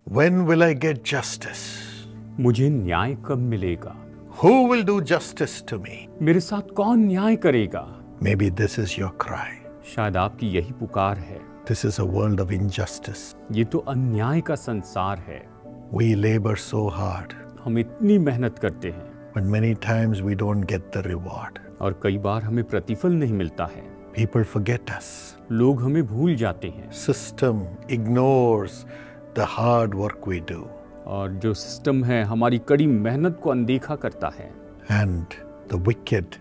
When will I get justice? मुझे न्याय कब मिलेगा? Who will do justice to me? मेरे साथ कौन न्याय करेगा? Maybe this is your cry. शायद आपकी यही पुकार है। This is a world of injustice. ये तो अन्याय का संसार है। We labor so hard, हम इतनी मेहनत करते हैं but many times we don't get the reward. और कई बार हमें प्रतिफल नहीं मिलता है। People forget us. लोग हमें भूल जाते हैं System ignores the hard work we do. और जो सिस्टम है हमारी कड़ी मेहनत को अनदेखा करता है। And the wicked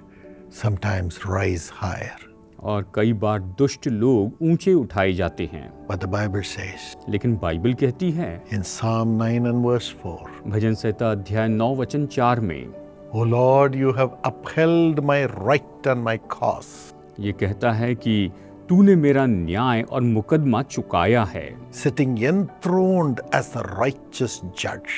sometimes rise higher. और कई बार दुष्ट लोग ऊंचे उठाए जाते हैं। But the Bible says लेकिन बाइबल कहती है in Psalm 9 and verse 4, भजन संहिता अध्याय 9 वचन 4 में, O Lord, you have upheld my right and my cause. ये कहता है कि तूने मेरा न्याय और मुकदमा चुकाया है। Sitting enthroned as the righteous judge.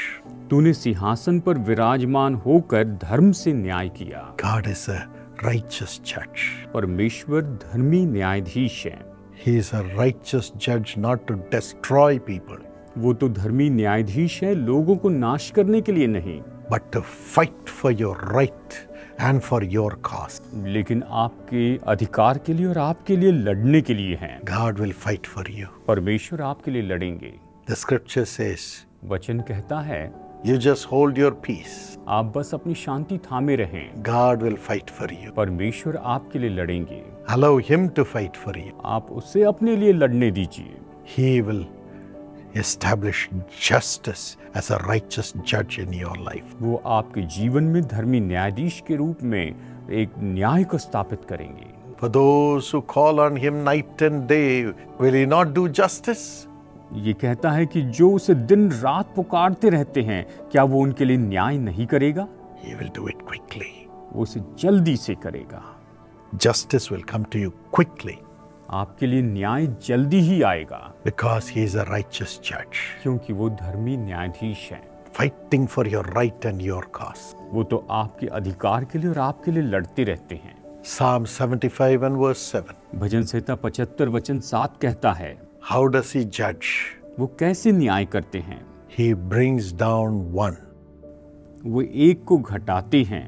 तूने सिंहासन पर विराजमान होकर धर्म से न्याय किया। God is a righteous judge. परमेश्वर धर्मी न्यायाधीश है। He is a righteous judge not to destroy people, वो तो धर्मी न्यायाधीश है लोगों को नाश करने के लिए नहीं, but to fight for your right and for your cause. लेकिन आपके अधिकार के लिए और आपके लिए लड़ने के लिए हैं। God will fight for you. परमेश्वर आपके लिए लड़ेंगे। The scripture says, वचन कहता है you just hold your peace. आप बस अपनी शांति थामे रहें। God will fight for you. परमेश्वर आपके लिए लड़ेंगे। Allow him to fight for you. आप उससे अपने लिए लड़ने दीजिए। He will establish justice as a righteous judge in your life. वो आपके जीवन में धर्मी न्यायाधीश के रूप में एक न्याय को स्थापित करेंगे। For those who call on him night and day, will he not do justice? ये कहता है कि जो उसे दिन रात पुकारते रहते हैं, क्या वो उनके लिए न्याय नहीं करेगा? He will do it quickly. वो उसे जल्दी से करेगा। Justice will come to you quickly आपके लिए न्याय जल्दी ही आएगा, because he is a righteous judge, क्योंकि वो धर्मी न्यायाधीश है। fighting for your right and your cause. वो तो आपके अधिकार के लिए और आपके लिए लड़ते रहते हैं। Psalm 75 and verse 7. भजन संहिता 75 वचन 7 कहता है, How does he judge? वो कैसे न्याय करते हैं? He brings down one. वो एक को घटाते हैं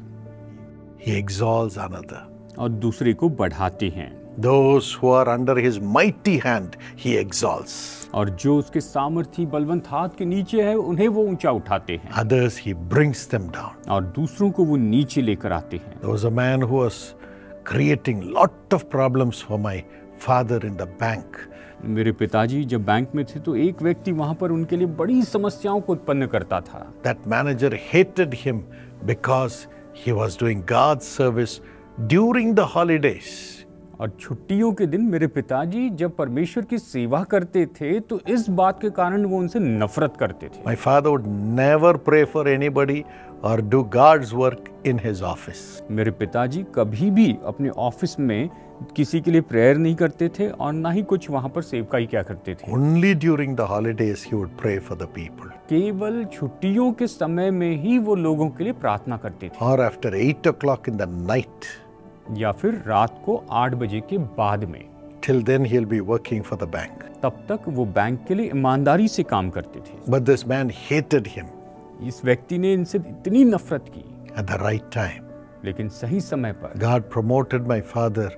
He exalts another. और दूसरे को बढ़ाते हैं, Those who are under his mighty hand, he exalts. और जो उसके सामर्थी बलवंत हाथ के नीचे है उन्हें वो ऊंचा उठाते हैं, Others he brings them down. और दूसरों को वो नीचे लेकर आते हैं। There was a man who was creating lot of problems for my father in the bank. मेरे पिताजी जब बैंक में थे तो एक व्यक्ति वहां पर उनके लिए बड़ी समस्याओं को उत्पन्न करता था। That manager hated him because he was doing God's service during the holidays. और छुट्टियों के दिन मेरे पिताजी जब परमेश्वर की सेवा करते थे तो इस बात के कारण वो उनसे नफरत करते थे। My father would never pray for anybody or do God's work in his office. मेरे पिताजी कभी भी अपने ऑफिस में किसी के लिए प्रेयर नहीं करते थे और ना ही कुछ वहां पर सेवकाई क्या करते थे। Only during the holidays he would pray for the people. केवल छुट्टियों के समय में ही वो लोगों के लिए प्रार्थना करते थे, Or after 8 o'clock in the night. या फिर रात को 8 बजे के बाद में। Till then he'll be working for the bank. तब तक वो बैंक के लिए ईमानदारी से काम करते थे। But this man hated him इस व्यक्ति ने इनसे इतनी नफरत की, at the right time. लेकिन सही समय पर God promoted my father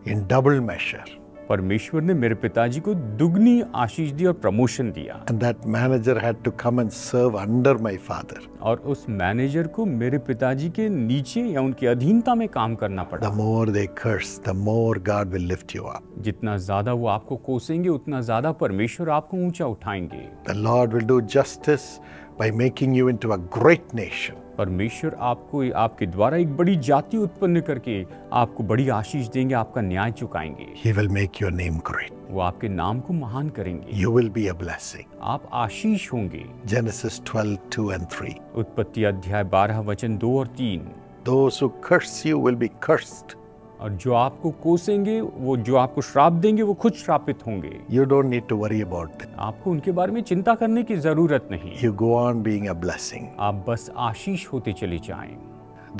in double measure. परमेश्वर ने मेरे पिताजी को दुगनी आशीष दी और प्रमोशन दिया। And that manager had to come and serve under my father. और उस मैनेजर को मेरे पिताजी के नीचे या उनकी अधीनता में काम करना पड़ा। The more they curse, the more God will lift you up. जितना ज्यादा वो आपको कोसेंगे उतना ज्यादा परमेश्वर आपको ऊंचा उठाएंगे। The Lord will do justice by making you into a great nation. परमेश्वर आपको आपके द्वारा एक बड़ी जाति उत्पन्न करके आपको बड़ी आशीष देंगे, आपका न्याय चुकाएंगे। He will make your name great. वो आपके नाम को महान करेंगे। You will be a blessing. आप आशीष होंगे। Genesis 12:2 and 3. उत्पत्ति अध्याय 12 वचन 2 और 3। Those who curse you will be cursed. और जो आपको कोसेंगे, वो जो आपको श्राप देंगे वो खुद श्रापित होंगे। You don't need to worry about them. आपको उनके बारे में चिंता करने की जरूरत नहीं। You go on being a blessing. आप बस आशीष होते चले जाएं।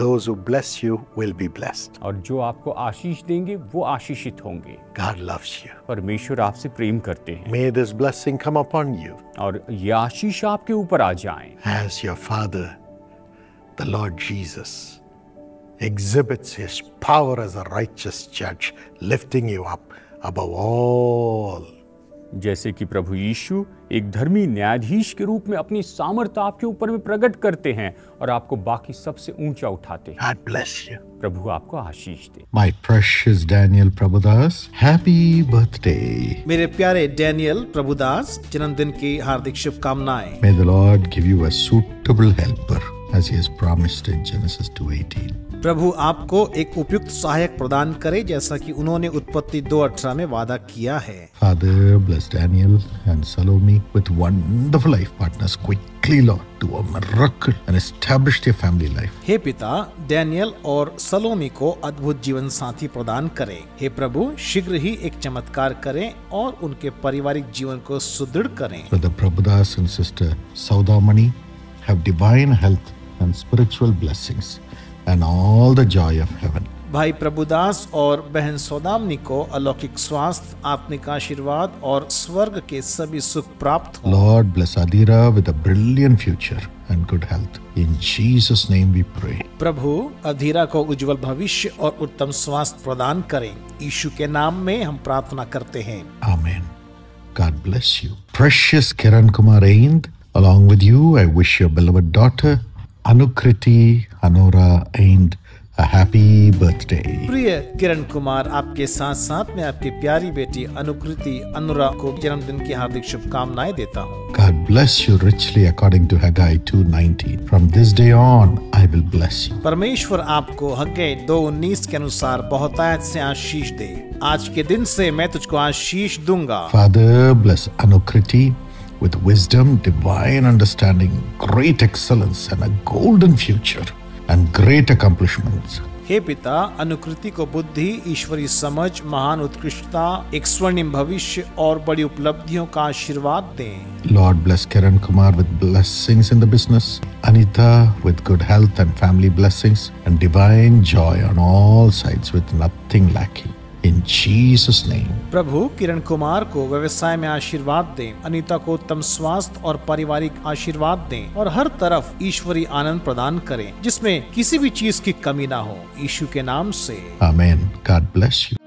Those who bless you will be blessed. और जो आपको आशीष देंगे वो आशीषित होंगे। God loves you. परमेश्वर आपसे प्रेम करते हैं May this blessing come upon you और ये आशीष आपके ऊपर आ जाएं। as your Father, the Lord Jesus, exhibits His power as a righteous judge, lifting you up above all. जैसे कि प्रभु यीशु एक धर्मी न्यायाधीश के रूप में अपनी सामर्थ आपके ऊपर में प्रकट करते हैं और आपको बाकी सबसे ऊंचा उठाते हैं। God bless you. प्रभु आपको आशीष दे। My precious Daniel Prabhudas, happy birthday. मेरे प्यारे डैनियल प्रभुदास, जन्मदिन की हार्दिक शुभकामनाएं। May the Lord give you a suitable helper as He has promised in Genesis 2:18. प्रभु आपको एक उपयुक्त सहायक प्रदान करे जैसा कि उन्होंने उत्पत्ति 2:18 में वादा किया है। Father, bless Daniel and Salome with wonderful life partners quickly, Lord, do a miracle and establish their family life. हे पिता, डैनियल और सलोमी को अद्भुत जीवन साथी प्रदान करें। हे प्रभु, शीघ्र ही एक चमत्कार करें और उनके पारिवारिक जीवन को सुदृढ़ करें। Brother Prabhudas and Sister Saudamani have divine health and spiritual blessings and all the joy of heaven. भाई प्रभुदास और बहन सौदामनी को अलौकिक स्वास्थ्य, आत्मिक आशीर्वाद और स्वर्ग के सभी सुख प्राप्त हो। Lord, bless Adira with a brilliant future and good health. In Jesus' name we pray. प्रभु अधीरा को उज्जवल भविष्य और उत्तम स्वास्थ्य प्रदान करें। यीशु के नाम में हम प्रार्थना करते हैं। Amen. God bless you. Precious Kiran Kumar Aind, along with you, I wish your beloved daughter, Anukriti Anora Aind, a happy birthday. प्रिय किरण कुमार, आपके साथ साथ मैं आपकी प्यारी बेटी अनुकृति अनुरा को जन्मदिन की हार्दिक शुभकामनाएं देता हूँ। God bless you richly according to Haggai 2:19. From this day on, I will bless you. परमेश्वर आपको हग्गै 2:19 के अनुसार बहुतायत से आशीष दे। आज के दिन से मैं तुझको आशीष दूंगा। Father, bless Anukriti with wisdom, divine understanding, great excellence, and a golden future and great accomplishments. हे पिता, अनुकृति को बुद्धि, ईश्वरीय समझ, महान उत्कृष्टता, एक स्वर्णिम भविष्य और बड़ी उपलब्धियों का आशीर्वाद दें। Lord, bless Kiran Kumar with blessings in the business, Anita with good health and family blessings, and divine joy on all sides with nothing lacking. In Jesus' name. प्रभु किरण कुमार को व्यवसाय में आशीर्वाद दें, अनीता को उत्तम स्वास्थ्य और पारिवारिक आशीर्वाद दें और हर तरफ ईश्वरीय आनंद प्रदान करें जिसमें किसी भी चीज की कमी ना हो। यीशु के नाम से Amen. God bless you.